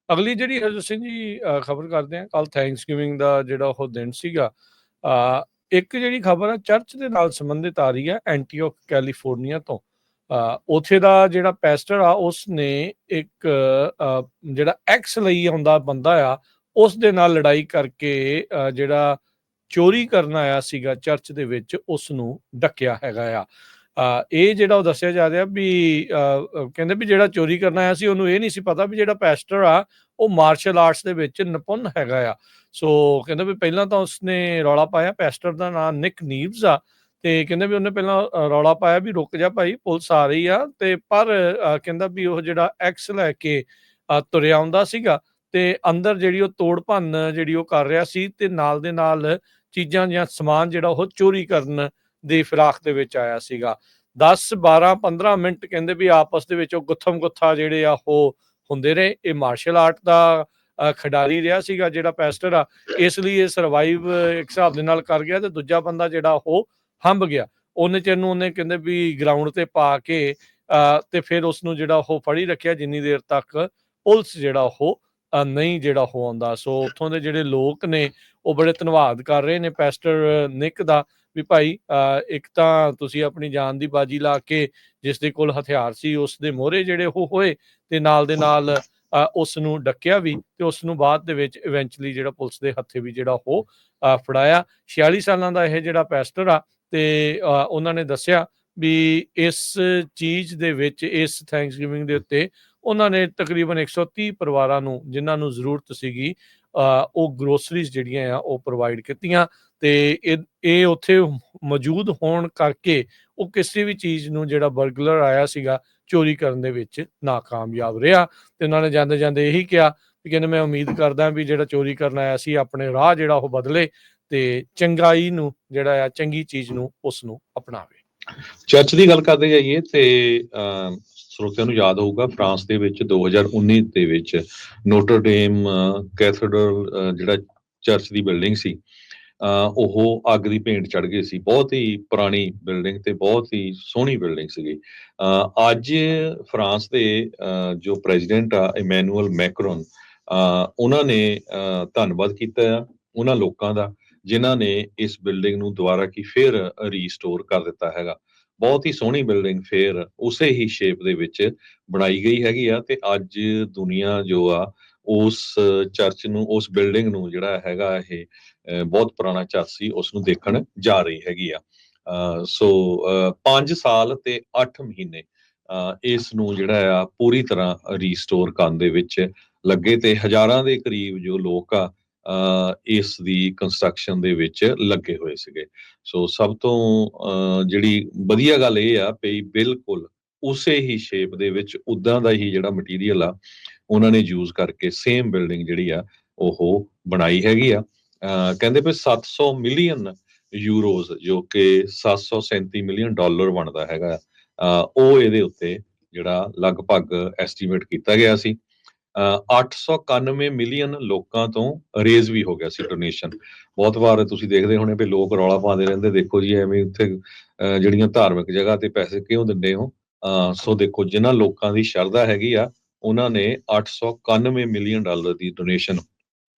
ਅਗਲੀ ਜਿਹੜੀ ਹਰਜੋਤ ਸਿੰਘ ਜੀ ਖਬਰ ਕਰਦੇ ਹਾਂ, ਕੱਲ ਥੈਂਕਸਗਿਵਿੰਗ ਦਾ ਜਿਹੜਾ ਉਹ ਦਿਨ ਸੀਗਾ। ਇੱਕ ਜਿਹੜੀ ਖਬਰ ਆ ਚਰਚ ਦੇ ਨਾਲ ਸੰਬੰਧਿਤ ਆ ਰਹੀ ਹੈ, ਐਂਟੀਓਕ ਕੈਲੀਫੋਰਨੀਆ ਤੋਂ। ਉੱਥੇ ਦਾ ਜਿਹੜਾ ਪੈਸਟਰ ਆ ਉਸ ਨੇ ਇੱਕ ਜਿਹੜਾ ਐਕਸ ਲਈ ਆਉਂਦਾ ਬੰਦਾ ਆ ਉਸ ਦੇ ਨਾਲ ਲੜਾਈ ਕਰਕੇ ਜਿਹੜਾ ਚੋਰੀ ਕਰਨ ਆਇਆ ਸੀਗਾ ਚਰਚ ਦੇ ਵਿੱਚ, ਉਸ ਨੂੰ ਡੱਕਿਆ ਹੈਗਾ ਆ। ਇਹ ਜਿਹੜਾ ਉਹ ਦੱਸਿਆ ਜਾ ਰਿਹਾ ਵੀ ਕਹਿੰਦੇ ਵੀ ਜਿਹੜਾ ਚੋਰੀ ਕਰਨ ਆਇਆ ਸੀ ਉਹਨੂੰ ਇਹ ਨਹੀਂ ਸੀ ਪਤਾ ਵੀ ਜਿਹੜਾ ਪੈਸਟਰ ਆ ਉਹ ਮਾਰਸ਼ਲ ਆਰਟਸ ਦੇ ਵਿੱਚ ਨਿਪੁੰਨ ਹੈਗਾ ਆ। ਸੋ ਕਹਿੰਦੇ ਵੀ ਪਹਿਲਾਂ ਤਾਂ ਉਸਨੇ ਰੌਲਾ ਪਾਇਆ, ਪੈਸਟਰ ਦਾ ਨਾਮ ਨਿਕ ਨੀਵਜ਼ ਆ, ਤੇ ਕਹਿੰਦੇ ਵੀ ਉਹਨੇ ਪਹਿਲਾਂ ਰੌਲਾ ਪਾਇਆ ਵੀ ਰੁਕ ਜਾ ਭਾਈ, ਪੁਲਿਸ ਆ ਰਹੀ ਆ, ਤੇ ਪਰ ਕਹਿੰਦਾ ਵੀ ਉਹ ਜਿਹੜਾ ਐਕਸ ਲੈ ਕੇ ਤੁਰਿਆ ਆਉਂਦਾ ਸੀਗਾ ਤੇ ਅੰਦਰ ਜਿਹੜੀ ਉਹ ਤੋੜ ਭੰਨ ਜਿਹੜੀ ਉਹ ਕਰ ਰਿਹਾ ਸੀ, ਤੇ ਨਾਲ ਦੇ ਨਾਲ ਚੀਜ਼ਾਂ ਜਾਂ ਸਮਾਨ ਜਿਹੜਾ ਉਹ ਚੋਰੀ ਕਰਨ ਦੀ ਫਿਰਾਕ ਦੇ ਵਿੱਚ ਆਇਆ ਸੀਗਾ। 10 12 15 ਮਿੰਟ ਕਹਿੰਦੇ ਵੀ ਆਪਸ ਦੇ ਵਿੱਚ ਉਹ ਗੁੱਥਮ ਗੁੱਥਾ ਜਿਹੜੇ ਆ ਉਹ ਹੁੰਦੇ ਰਹੇ। ਇਹ ਮਾਰਸ਼ਲ ਆਰਟ ਦਾ ਖਿਡਾਰੀ ਰਿਹਾ ਸੀਗਾ ਜਿਹੜਾ ਪੈਸਟਰ ਆ, ਇਸ ਲਈ ਇਹ ਸਰਵਾਈਵ ਇੱਕ ਹਿਸਾਬ ਦੇ ਨਾਲ ਕਰ ਗਿਆ, ਤੇ ਦੂਜਾ ਬੰਦਾ ਜਿਹੜਾ ਉਹ ਹੰਭ ਗਿਆ। ਉਹਨੇ ਚਿਰ ਨੂੰ ਉਹਨੇ ਕਹਿੰਦੇ ਵੀ ਗਰਾਊਂਡ ਤੇ ਪਾ ਕੇ ਤੇ ਫਿਰ ਉਸ ਨੂੰ ਜਿਹੜਾ ਉਹ ਫੜੀ ਰੱਖਿਆ ਜਿੰਨੀ ਦੇਰ ਤੱਕ ਪੁਲਿਸ ਜਿਹੜਾ ਉਹ ਨਹੀਂ ਜਿਹੜਾ ਉਹ ਆਉਂਦਾ। ਸੋ ਉੱਥੋਂ ਦੇ ਜਿਹੜੇ ਲੋਕ ਨੇ ਉਹ ਬੜੇ ਧੰਨਵਾਦ ਕਰ ਰਹੇ ਨੇ ਪੈਸਟਰ ਨਿਕ ਦਾ ਵੀ ਭਾਈ ਇੱਕ ਤਾਂ ਤੁਸੀਂ ਆਪਣੀ ਜਾਨ ਦੀ ਬਾਜੀ ਲਾ ਕੇ ਜਿਸ ਦੇ ਕੋਲ ਹਥਿਆਰ ਸੀ ਉਸ ਦੇ ਮੋਹਰੇ ਜਿਹੜੇ ਉਹ ਹੋਏ, ਤੇ ਨਾਲ ਦੇ ਨਾਲ ਉਸ ਨੂੰ ਡੱਕਿਆ ਵੀ, ਤੇ ਉਸ ਨੂੰ ਬਾਅਦ ਦੇ ਵਿੱਚ ਇਵੈਂਚੁਅਲੀ ਜਿਹੜਾ ਪੁਲਿਸ ਦੇ ਹੱਥੇ ਵੀ ਜਿਹੜਾ ਉਹ ਫੜਾਇਆ। 46 ਸਾਲਾਂ ਦਾ ਇਹ ਜਿਹੜਾ ਪੈਸਟਰ ਆ, ਤੇ ਉਹਨਾਂ ਨੇ ਦੱਸਿਆ ਵੀ ਇਸ ਚੀਜ਼ ਦੇ ਵਿੱਚ, ਇਸ ਥੈਂਕਸਗਿਵਿੰਗ ਦੇ ਉੱਤੇ ਉਹਨਾਂ ਨੇ ਤਕਰੀਬਨ 130 ਪਰਿਵਾਰਾਂ ਨੂੰ ਜਿਨ੍ਹਾਂ ਨੂੰ ਜ਼ਰੂਰਤ ਸੀਗੀ ਉਹ ਗਰੋਸਰੀਜ਼ ਜਿਹੜੀਆਂ ਆ ਉਹ ਪ੍ਰੋਵਾਈਡ ਕੀਤੀਆਂ। ਤੇ ਇਹ ਉੱਥੇ ਮੌਜੂਦ ਹੋਣ ਕਰਕੇ ਉਹ ਕਿਸੇ ਵੀ ਚੀਜ਼ ਨੂੰ ਜਿਹੜਾ ਬਰਗਲਰ ਆਇਆ ਸੀਗਾ ਚੋਰੀ ਕਰਨ ਦੇ ਵਿੱਚ ਨਾਕਾਮਯਾਬ ਰਿਹਾ। ਤੇ ਉਹਨਾਂ ਨੇ ਜਾਂਦੇ ਜਾਂਦੇ ਇਹੀ ਕਿਹਾ ਵੀ ਕਹਿੰਦੇ ਮੈਂ ਉਮੀਦ ਕਰਦਾ ਵੀ ਜਿਹੜਾ ਚੋਰੀ ਕਰਨ ਆਇਆ ਸੀ ਆਪਣੇ ਰਾਹ ਜਿਹੜਾ ਉਹ ਬਦਲੇ ਤੇ ਚੰਗਾਈ ਨੂੰ ਜਿਹੜਾ ਆ, ਚੰਗੀ ਚੀਜ਼ ਨੂੰ ਉਸ ਨੂੰ ਅਪਣਾਵੇ। ਚਰਚ ਦੀ ਗੱਲ ਕਰਦੇ ਜਾਈਏ ਤੇ ਸਰੋਤਿਆਂ ਨੂੰ ਯਾਦ ਹੋਊਗਾ ਫਰਾਂਸ ਦੇ ਵਿੱਚ 2019 ਦੇ ਵਿੱਚ ਨੋਟਰਡੇਮ ਕੈਥੇਡਰਲ ਜਿਹੜਾ ਚਰਚ ਦੀ ਬਿਲਡਿੰਗ ਸੀ, ਉਹ ਅੱਗ ਦੀ ਭੇਂਟ ਚੜ੍ਹ ਗਈ ਸੀ। ਬਹੁਤ ਹੀ ਪੁਰਾਣੀ ਬਿਲਡਿੰਗ ਤੇ ਬਹੁਤ ਹੀ ਸੋਹਣੀ ਬਿਲਡਿੰਗ ਸੀਗੀ। ਅੱਜ ਫਰਾਂਸ ਦੇ ਜੋ ਪ੍ਰੈਜ਼ੀਡੈਂਟ ਆ ਇਮੈਨੂਅਲ ਮੈਕਰੋਨ, ਉਹਨਾਂ ਨੇ ਧੰਨਵਾਦ ਕੀਤਾ ਆ ਉਹਨਾਂ ਲੋਕਾਂ ਦਾ ਜਿਨ੍ਹਾਂ ਨੇ ਇਸ ਬਿਲਡਿੰਗ ਨੂੰ ਦੁਬਾਰਾ ਕੀ ਫੇਰ ਰੀਸਟੋਰ ਕਰ ਦਿੱਤਾ ਹੈਗਾ। ਬਹੁਤ ਹੀ ਸੋਹਣੀ ਬਿਲਡਿੰਗ ਫੇਰ ਉਸੇ ਹੀ ਸ਼ੇਪ ਦੇ ਵਿੱਚ ਬਣਾਈ ਗਈ ਹੈਗੀ ਆ, ਤੇ ਅੱਜ ਦੁਨੀਆ ਜੋ ਆ ਉਸ ਚਰਚ ਨੂੰ, ਉਸ ਬਿਲਡਿੰਗ ਨੂੰ ਜਿਹੜਾ ਹੈਗਾ ਇਹ ਬਹੁਤ ਪੁਰਾਣਾ ਚਰਚ ਸੀ, ਉਸ ਨੂੰ ਦੇਖਣ ਜਾ ਰਹੀ ਹੈਗੀ ਆ। ਸੋ 5 ਸਾਲ ਤੇ 8 ਮਹੀਨੇ ਇਸ ਨੂੰ ਜਿਹੜਾ ਆ ਪੂਰੀ ਤਰ੍ਹਾਂ ਰੀਸਟੋਰ ਕਰਨ ਦੇ ਵਿੱਚ ਲੱਗੇ, ਤੇ ਹਜ਼ਾਰਾਂ ਦੇ ਕਰੀਬ ਜੋ ਲੋਕ ਆ ਇਸ ਦੀ ਕੰਸਟਰਕਸ਼ਨ ਦੇ ਵਿੱਚ ਲੱਗੇ ਹੋਏ ਸੀਗੇ। ਸੋ ਸਭ ਤੋਂ ਜਿਹੜੀ ਵਧੀਆ ਗੱਲ ਇਹ ਆ ਵੀ ਬਿਲਕੁਲ ਉਸੇ ਹੀ ਸ਼ੇਪ ਦੇ ਵਿੱਚ ਉਦਾਂ ਦਾ ਹੀ ਜਿਹੜਾ ਮਟੀਰੀਅਲ ਆ ਉਹਨਾਂ ਨੇ ਯੂਜ਼ ਕਰਕੇ ਸੇਮ ਬਿਲਡਿੰਗ ਜਿਹੜੀ ਆ ਉਹ ਬਣਾਈ ਹੈਗੀ ਆ। ਕਹਿੰਦੇ ਵੀ 700 ਮਿਲੀਅਨ ਯੂਰੋਜ਼ ਜੋ ਕਿ 737 ਮਿਲੀਅਨ ਡਾਲਰ ਬਣਦਾ ਹੈਗਾ, ਉਹ ਇਹਦੇ ਉੱਤੇ ਜਿਹੜਾ ਲਗਭਗ ਐਸਟੀਮੇਟ ਕੀਤਾ ਗਿਆ ਸੀ। 891 ਮਿਲੀਅਨ ਲੋਕਾਂ ਤੋਂ ਰੇਜ਼ ਵੀ ਹੋ ਗਿਆ ਸੀ ਡੋਨੇਸ਼ਨ। ਬਹੁਤ ਵਾਰ ਤੁਸੀਂ ਦੇਖਦੇ ਹੋਣੇ ਵੀ ਲੋਕ ਰੌਲਾ ਪਾਉਂਦੇ ਰਹਿੰਦੇ, ਦੇਖੋ ਜੀ ਐਵੇਂ ਉੱਥੇ ਜਿਹੜੀਆਂ ਧਾਰਮਿਕ ਜਗ੍ਹਾ ਤੇ ਪੈਸੇ ਕਿਉਂ ਦਿੰਦੇ ਹੋ। ਸੋ ਦੇਖੋ ਜਿਨ੍ਹਾਂ ਲੋਕਾਂ ਦੀ ਸ਼ਰਧਾ ਹੈਗੀ ਆ ਉਹਨਾਂ ਨੇ 891 ਮਿਲੀਅਨ ਡਾਲਰ ਦੀ ਡੋਨੇਸ਼ਨ,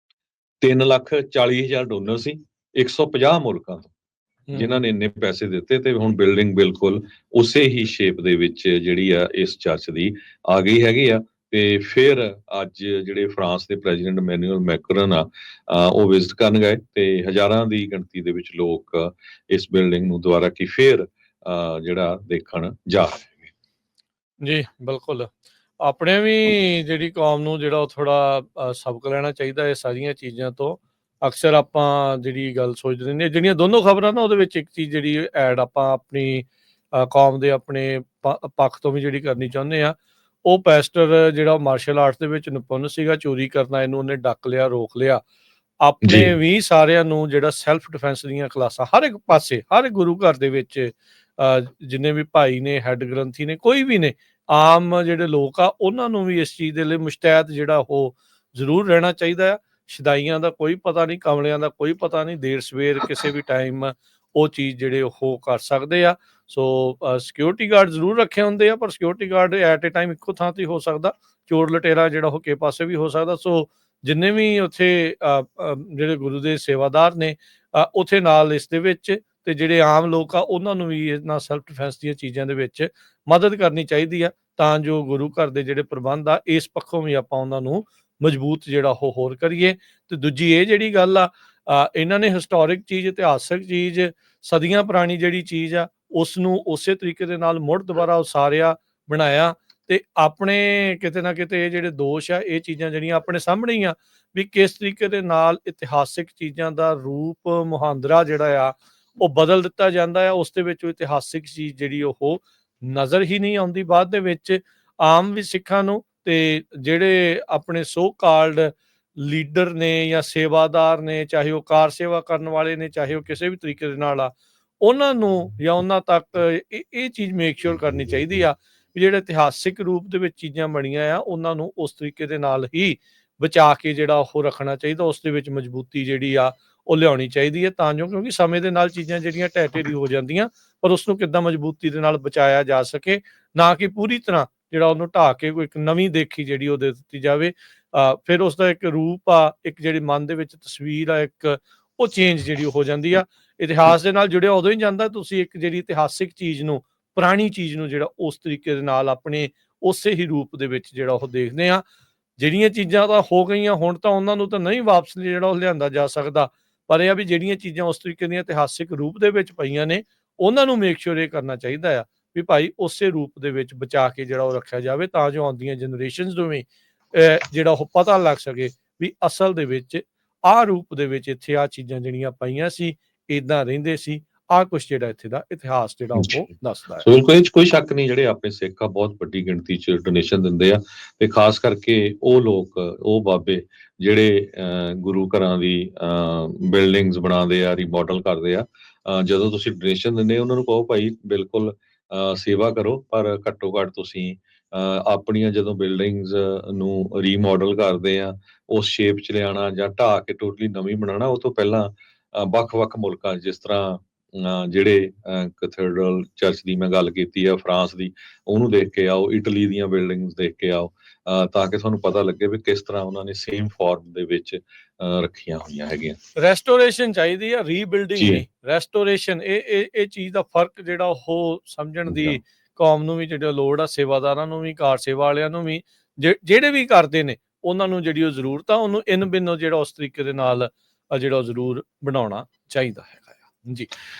3,40,000 ਡੋਨਰ ਸੀ 150 ਮੁਲਕਾਂ ਤੋਂ ਜਿਨ੍ਹਾਂ ਨੇ ਇੰਨੇ ਪੈਸੇ ਦਿੱਤੇ, ਤੇ ਹੁਣ ਬਿਲਡਿੰਗ ਬਿਲਕੁਲ ਉਸੇ ਹੀ ਸ਼ੇਪ ਦੇ ਵਿੱਚ ਜਿਹੜੀ ਆ ਇਸ ਚਰਚ ਦੀ ਆ ਗਈ ਹੈਗੀ ਆ। ਤੇ ਫਿਰ ਅੱਜ ਜਿਹੜੇ ਫਰਾਂਸ ਦੇ ਪ੍ਰੈਜ਼ੀਡੈਂਟ ਇਮੈਨੂਅਲ ਮੈਕਰਨ ਆ ਉਹ ਵਿਜ਼ਿਟ ਕਰਨ ਗਏ, ਤੇ ਹਜ਼ਾਰਾਂ ਦੀ ਗਿਣਤੀ ਦੇ ਵਿੱਚ ਲੋਕ ਇਸ ਬਿਲਡਿੰਗ ਨੂੰ ਦੁਬਾਰਾ ਕੀ ਫੇਰ ਜਿਹੜਾ ਦੇਖਣ ਜਾ ਰਹੇ ਨੇ। ਜੀ ਬਿਲਕੁਲ, ਆਪਣੇ ਵੀ ਜਿਹੜੀ ਕੌਮ ਨੂੰ ਜਿਹੜਾ ਉਹ ਥੋੜਾ ਸਬਕ ਲੈਣਾ ਚਾਹੀਦਾ ਇਹ ਸਾਰੀਆਂ ਚੀਜ਼ਾਂ ਤੋਂ। ਅਕਸਰ ਆਪਾਂ ਜਿਹੜੀ ਗੱਲ ਸੋਚਦੇ ਰਹਿੰਦੇ ਹਾਂ, ਜਿਹੜੀਆਂ ਦੋਨੋਂ ਖਬਰਾਂ ਨਾ ਉਹਦੇ ਵਿੱਚ ਇੱਕ ਚੀਜ਼ ਜਿਹੜੀ ਐਡ ਆਪਾਂ ਆਪਣੀ ਕੌਮ ਦੇ ਆਪਣੇ ਪੱਖ ਤੋਂ ਵੀ ਜਿਹੜੀ ਕਰਨੀ ਚਾਹੁੰਦੇ ਆ, ਉਹ ਪੈਸਟਰ ਜਿਹੜਾ ਮਾਰਸ਼ਲ ਆਰਟਸ ਦੇ ਵਿੱਚ ਨਿਪੁੰਨ ਸੀਗਾ, ਚੋਰੀ ਕਰਨਾ ਇਹਨੂੰ ਉਹਨੇ ਡੱਕ ਲਿਆ, ਰੋਕ ਲਿਆ। ਆਪਣੇ ਵੀ ਸਾਰਿਆਂ ਨੂੰ ਜਿਹੜਾ ਸੈਲਫ ਡਿਫੈਂਸ ਦੀਆਂ ਕਲਾਸਾਂ ਹਰ ਇੱਕ ਪਾਸੇ, ਹਰ ਇੱਕ ਗੁਰੂ ਘਰ ਦੇ ਵਿੱਚ ਜਿੰਨੇ ਵੀ ਭਾਈ ਨੇ, ਹੈੱਡ ਗ੍ਰੰਥੀ ਨੇ, ਕੋਈ ਵੀ ਨੇ, ਆਮ ਜਿਹੜੇ ਲੋਕ ਆ ਉਹਨਾਂ ਨੂੰ ਵੀ ਇਸ ਚੀਜ਼ ਦੇ ਲਈ ਮੁਸ਼ਤੈਦ ਜਿਹੜਾ ਉਹ ਜ਼ਰੂਰ ਰਹਿਣਾ ਚਾਹੀਦਾ ਆ। ਸ਼ਦਾਈਆਂ ਦਾ ਕੋਈ ਪਤਾ ਨਹੀਂ, ਕਮਲਿਆਂ ਦਾ ਕੋਈ ਪਤਾ ਨਹੀਂ, ਦੇਰ ਸਵੇਰ ਕਿਸੇ ਵੀ ਟਾਈਮ ਉਹ ਚੀਜ਼ ਜਿਹੜੇ ਉਹ ਕਰ ਸਕਦੇ ਆ। ਸੋ ਸਿਕਿਉਰਿਟੀ ਗਾਰਡ ਜ਼ਰੂਰ ਰੱਖੇ ਹੁੰਦੇ ਆ, ਪਰ security guard at a time ਇੱਕੋ ਥਾਂ ਤੇ ਹੋ ਸਕਦਾ, ਚੋਰ ਲਟੇਰਾ ਜਿਹੜਾ ਉਹ ਕਿਸੇ ਪਾਸੇ ਵੀ ਹੋ ਸਕਦਾ। ਸੋ ਜਿੰਨੇ ਵੀ ਉੱਥੇ ਜਿਹੜੇ ਗੁਰੂ ਦੇ ਸੇਵਾਦਾਰ ਨੇ ਉੱਥੇ ਨਾਲ ਇਸ ਦੇ ਵਿੱਚ, ਤੇ ਜਿਹੜੇ ਆਮ ਲੋਕ ਆ ਉਹਨਾਂ ਨੂੰ ਵੀ ਇਹਨਾਂ ਸੈਲਫ ਡਿਫੈਂਸ ਦੀਆਂ ਚੀਜ਼ਾਂ ਦੇ ਵਿੱਚ ਮਦਦ ਕਰਨੀ ਚਾਹੀਦੀ ਆ, ਤਾਂ ਜੋ ਗੁਰੂ ਘਰ ਦੇ ਜਿਹੜੇ ਪ੍ਰਬੰਧ ਆ ਇਸ ਪੱਖੋਂ ਵੀ ਆਪਾਂ ਉਹਨਾਂ ਨੂੰ ਮਜ਼ਬੂਤ ਜਿਹੜਾ ਉਹ ਹੋਰ ਕਰੀਏ। ਤੇ ਦੂਜੀ ਇਹ ਜਿਹੜੀ ਗੱਲ ਆ, ਇਹਨਾਂ ਨੇ ਹਿਸਟੋਰਿਕ ਚੀਜ਼, ਇਤਿਹਾਸਕ ਚੀਜ਼, ਸਦੀਆਂ ਪੁਰਾਣੀ ਜਿਹੜੀ ਚੀਜ਼ ਆ ਉਸ ਨੂੰ ਉਸੇ ਤਰੀਕੇ ਦੇ ਨਾਲ ਮੁੜ ਦੁਬਾਰਾ ਉਸਾਰਿਆ, ਬਣਾਇਆ, ਤੇ ਆਪਣੇ ਕਿਤੇ ਨਾ ਕਿਤੇ ਇਹ ਜਿਹੜੇ ਦੋਸ਼ ਆ ਇਹ ਚੀਜ਼ਾਂ ਜਿਹੜੀਆਂ ਆਪਣੇ ਸਾਹਮਣੇ ਹੀ ਆ ਵੀ ਕਿਸ ਤਰੀਕੇ ਦੇ ਨਾਲ ਇਤਿਹਾਸਿਕ ਚੀਜ਼ਾਂ ਦਾ ਰੂਪ ਮੁਹਾਂਦਰਾ ਜਿਹੜਾ ਆ ਉਹ ਬਦਲ ਦਿੱਤਾ ਜਾਂਦਾ ਆ। ਉਸ ਦੇ ਵਿੱਚ ਉਹ ਇਤਿਹਾਸਿਕ ਚੀਜ਼ ਜਿਹੜੀ ਉਹ ਨਜ਼ਰ ਹੀ ਨਹੀਂ ਆਉਂਦੀ ਬਾਅਦ ਦੇ ਵਿੱਚ ਆਮ ਵੀ ਸਿੱਖਾਂ ਨੂੰ, ਤੇ ਜਿਹੜੇ ਆਪਣੇ ਸੋ ਕਾਲਡ ਲੀਡਰ ਨੇ ਜਾਂ ਸੇਵਾਦਾਰ ਨੇ, ਚਾਹੇ ਉਹ ਕਾਰ ਸੇਵਾ ਕਰਨ ਵਾਲੇ ਨੇ, ਚਾਹੇ ਉਹ ਕਿਸੇ ਵੀ ਤਰੀਕੇ ਦੇ ਨਾਲ ਆ, ਉਹਨਾਂ ਨੂੰ ਜਾਂ ਉਹਨਾਂ ਤੱਕ ਇਹ ਚੀਜ਼ ਮੇਕ ਸ਼ੋਰ ਕਰਨੀ ਚਾਹੀਦੀ ਆ ਵੀ ਜਿਹੜੇ ਇਤਿਹਾਸਿਕ ਰੂਪ ਦੇ ਵਿੱਚ ਚੀਜ਼ਾਂ ਬਣੀਆਂ ਆ ਉਹਨਾਂ ਨੂੰ ਉਸ ਤਰੀਕੇ ਦੇ ਨਾਲ ਹੀ ਬਚਾ ਕੇ ਜਿਹੜਾ ਉਹ ਰੱਖਣਾ ਚਾਹੀਦਾ, ਉਸ ਦੇ ਵਿੱਚ ਮਜ਼ਬੂਤੀ ਜਿਹੜੀ ਆ ਉਹ ਲਿਆਉਣੀ ਚਾਹੀਦੀ ਹੈ, ਤਾਂ ਜੋ ਕਿਉਂਕਿ ਸਮੇਂ ਦੇ ਨਾਲ ਚੀਜ਼ਾਂ ਜਿਹੜੀਆਂ ਢਹਿ ਢੇਰੀ ਹੋ ਜਾਂਦੀਆਂ, ਪਰ ਉਸ ਨੂੰ ਕਿੱਦਾਂ ਮਜ਼ਬੂਤੀ ਦੇ ਨਾਲ ਬਚਾਇਆ ਜਾ ਸਕੇ, ਨਾ ਕਿ ਪੂਰੀ ਤਰ੍ਹਾਂ ਜਿਹੜਾ ਉਹਨੂੰ ਢਾਹ ਕੇ ਕੋਈ ਇੱਕ ਨਵੀਂ ਦੇਖੀ ਜਿਹੜੀ ਉਹ ਦੇ ਦਿੱਤੀ ਜਾਵੇ। ਫਿਰ ਉਸ ਦਾ ਇੱਕ ਰੂਪ ਆ, ਇੱਕ ਜਿਹੜੀ ਮਨ ਦੇ ਵਿੱਚ ਤਸਵੀਰ ਆ, ਇੱਕ ਉਹ ਚੇਂਜ ਜਿਹੜੀ ਹੋ ਜਾਂਦੀ ਆ। ਇਤਿਹਾਸ ਦੇ ਨਾਲ ਜੁੜਿਆ ਉਦੋਂ ਹੀ ਜਾਂਦਾ ਤੁਸੀਂ ਇੱਕ ਜਿਹੜੀ ਇਤਿਹਾਸਿਕ ਚੀਜ਼ ਨੂੰ, ਪੁਰਾਣੀ ਚੀਜ਼ ਨੂੰ ਜਿਹੜਾ ਉਸ ਤਰੀਕੇ ਦੇ ਨਾਲ ਆਪਣੇ ਉਸੇ ਹੀ ਰੂਪ ਦੇ ਵਿੱਚ ਜਿਹੜਾ ਉਹ ਦੇਖਦੇ ਆ। ਜਿਹੜੀਆਂ ਚੀਜ਼ਾਂ ਤਾਂ ਹੋ ਗਈਆਂ ਹੁਣ ਤਾਂ ਉਹਨਾਂ ਨੂੰ ਤਾਂ ਨਹੀਂ ਵਾਪਸ ਜਿਹੜਾ ਉਹ ਲਿਆਂਦਾ ਜਾ ਸਕਦਾ, ਪਰ ਇਹ ਆ ਵੀ ਜਿਹੜੀਆਂ ਚੀਜ਼ਾਂ ਉਸ ਤਰੀਕੇ ਦੀਆਂ ਇਤਿਹਾਸਿਕ ਰੂਪ ਦੇ ਵਿੱਚ ਪਈਆਂ ਨੇ ਉਹਨਾਂ ਨੂੰ ਮੇਕ ਸ਼ੋਰ ਇਹ ਕਰਨਾ ਚਾਹੀਦਾ ਆ ਵੀ ਭਾਈ ਉਸੇ ਰੂਪ ਦੇ ਵਿੱਚ ਬਚਾ ਕੇ ਜਿਹੜਾ ਉਹ ਰੱਖਿਆ ਜਾਵੇ, ਤਾਂ ਜੋ ਆਉਂਦੀਆਂ ਜਨਰੇਸ਼ਨਸ ਨੂੰ ਵੀ ਜਿਹੜਾ ਉਹ ਪਤਾ ਲੱਗ ਸਕੇ ਵੀ ਅਸਲ ਦੇ ਵਿੱਚ ਆਹ ਰੂਪ ਦੇ ਵਿੱਚ ਇੱਥੇ ਆਹ ਚੀਜ਼ਾਂ ਜਿਹੜੀਆਂ ਪਈਆਂ ਸੀ, ਇਦਾਂ ਰਹਿੰਦੇ ਸੀ, ਆਹ ਕੁਛ ਜਿਹੜਾ ਇੱਥੇ ਦਾ ਇਤਿਹਾਸ ਜਿਹੜਾ ਉਹ ਦੱਸਦਾ ਹੈ। ਸੋ ਬਿਲਕੁਲ ਇਹ 'ਚ ਕੋਈ ਸ਼ੱਕ ਨਹੀਂ, ਜਿਹੜੇ ਆਪਣੇ ਸਿੱਖ ਆ ਬਹੁਤ ਵੱਡੀ ਗਿਣਤੀ 'ਚ ਡੋਨੇਸ਼ਨ ਦਿੰਦੇ ਆ, ਤੇ ਖਾਸ ਕਰਕੇ ਉਹ ਲੋਕ, ਉਹ ਬਾਬੇ ਜਿਹੜੇ ਗੁਰੂ ਘਰਾਂ ਦੀ ਬਿਲਡਿੰਗਸ ਬਣਾਉਂਦੇ ਆ, ਰੀਮੋਡਲ ਕਰਦੇ ਆ, ਜਦੋਂ ਤੁਸੀਂ ਡੋਨੇਸ਼ਨ ਦਿੰਦੇ ਉਹਨਾਂ ਨੂੰ ਕਹੋ ਭਾਈ ਬਿਲਕੁਲ ਸੇਵਾ ਕਰੋ, ਪਰ ਘੱਟੋ ਘੱਟ ਤੁਸੀਂ ਆਪਣੀਆਂ ਜਦੋਂ ਬਿਲਡਿੰਗਸ ਨੂੰ ਰੀਮੋਡਲ ਕਰਦੇ ਆ, ਉਸ ਸ਼ੇਪ 'ਚ ਲਿਆਉਣਾ ਜਾਂ ਢਾਹ ਕੇ ਟੋਟਲੀ ਨਵੀਂ ਬਣਾਉਣਾ, ਉਹ ਤੋਂ ਪਹਿਲਾਂ ਵੱਖ-ਵੱਖ ਮੁਲਕਾਂ 'ਚ ਜਿਸ ਤਰ੍ਹਾਂ ਜਿਹੜੇ ਕੈਥੇਡਰਲ ਚਰਚ ਦੀ ਮੈਂ ਗੱਲ ਕੀਤੀ ਆ ਫਰਾਂਸ ਦੀ, ਉਹਨੂੰ ਦੇਖ ਕੇ ਆਓ, ਇਟਲੀ ਦੀਆਂ ਬਿਲਡਿੰਗਸ ਦੇਖ ਕੇ ਆਓ, ਤਾਂ ਕਿ ਤੁਹਾਨੂੰ ਪਤਾ ਲੱਗੇ ਵੀ ਕਿਸ ਤਰ੍ਹਾਂ ਉਹਨਾਂ ਨੇ ਸੇਮ ਫਾਰਮ ਦੇ ਵਿੱਚ ਰੱਖੀਆਂ ਹੋਈਆਂ ਹੈਗੀਆਂ। ਰੈਸਟੋਰੇਸ਼ਨ ਚਾਹੀਦੀ ਆ, ਰੀਬਿਲਡਿੰਗ ਨਹੀਂ, ਰੈਸਟੋਰੇਸ਼ਨ। ਇਹ ਚੀਜ਼ ਦਾ ਫਰਕ ਜਿਹੜਾ ਉਹ ਸਮਝਣ ਦੀ ਕੌਮ ਨੂੰ ਵੀ ਜਿਹੜੀ ਲੋੜ ਆ, ਸੇਵਾਦਾਰਾਂ ਨੂੰ ਵੀ, ਕਾਰ ਸੇਵਾ ਵਾਲਿਆਂ ਨੂੰ ਵੀ, ਜਿਹੜੇ ਵੀ ਕਰਦੇ ਨੇ ਉਹਨਾਂ ਨੂੰ ਜਿਹੜੀ ਉਹ ਜ਼ਰੂਰਤ ਆ ਉਹਨੂੰ ਇਨ ਬਿਨ ਜਿਹੜਾ ਉਸ ਤਰੀਕੇ ਦੇ ਨਾਲ ਜਿਹੜਾ ਉਹ ਜ਼ਰੂਰ ਬਣਾਉਣਾ ਚਾਹੀਦਾ ਹੈਗਾ ਆ ਜੀ।